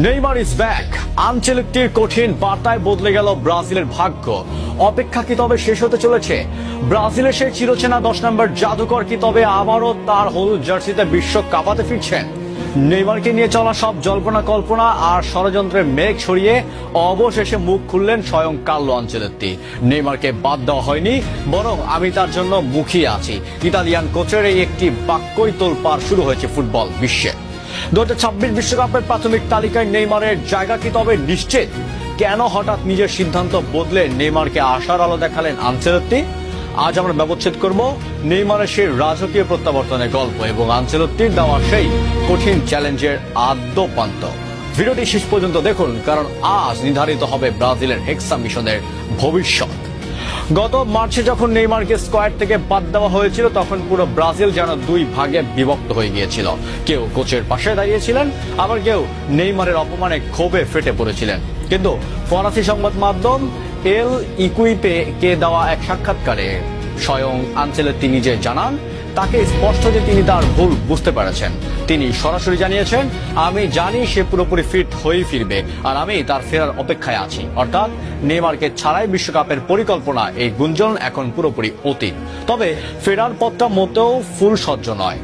Neymar is back. আনচেলত্তির কঠিন বার্তায় বদলে গেল ব্রাজিলের ভাগ্য। অপেক্ষা কি তবে শেষ হতে চলেছে? ব্রাজিলের সেই চিরচেনা 10 নম্বর জাদুকর কি তবে আবারও তার হলুদ জার্সিতে বিশ্ব কাঁপাতে ফিরছেন? নেইমারকে নিয়ে চলা সব জল্পনা কল্পনা আর ষড়যন্ত্রের মেঘ ছড়িয়ে অবশেষে মুখ খুললেন স্বয়ং কার্লো আনচেলত্তি। নেইমারকে বাদ দেওয়া হয়নি, বরং আমি তার জন্য মুখিয়ে আছি। ইতালিয়ান কোচের এই একটি বাক্যই তোলপাড় শুরু হয়েছে ফুটবল বিশ্বে। 2026 বিশ্বকাপের প্রাথমিক তালিকায় নেইমারের জায়গা কি তবে নিশ্চিত? কেন হঠাৎ নিজের সিদ্ধান্ত বদলে নেইমারকে আশার আলো দেখালেন আনচেলত্তি? আজ আমরা ব্যবচ্ছেদ করব নেইমারের সেই রাজকীয় প্রত্যাবর্তনের গল্প এবং আনচেলত্তির দেওয়া সেই কঠিন চ্যালেঞ্জের আদ্যপান্ত। ভিডিওটি শেষ পর্যন্ত দেখুন, কারণ আজ নির্ধারিত হবে ব্রাজিলের হেক্সা মিশনের ভবিষ্যৎ। গত মার্চে যখন নেইমারকে স্কোয়াড থেকে বাদ দেওয়া হয়েছিল, তখন পুরো ব্রাজিল যেন দুই ভাগে বিভক্ত হয়ে গিয়েছিল। কেউ কোচের পাশে দাঁড়িয়েছিলেন, আবার কেউ নেইমারের অপমানে ক্ষোভে ফেটে পড়েছিলেন। কিন্তু ফরাসি সংবাদ মাধ্যম এল ইকুইপে কে দেওয়া এক সাক্ষাৎকারে স্বয়ং আনচেলত্তি নিজে জানান, তাকে স্পষ্ট যে তিনি তার ভুল বুঝতে পেরেছেন। তিনি সরাসরি জানিয়েছেন, আমি জানি সে পুরোপুরি ফিট হয়েই ফিরবে, আর আমি তার ফেরার অপেক্ষায় আছি। অর্থাৎ নেইমারকে ছাড়াই বিশ্বকাপের পরিকল্পনা, এই গুঞ্জন এখন পুরোপুরি অতীত। তবে ফেরার পথটা মোটেও ফুল সহ্য নয়।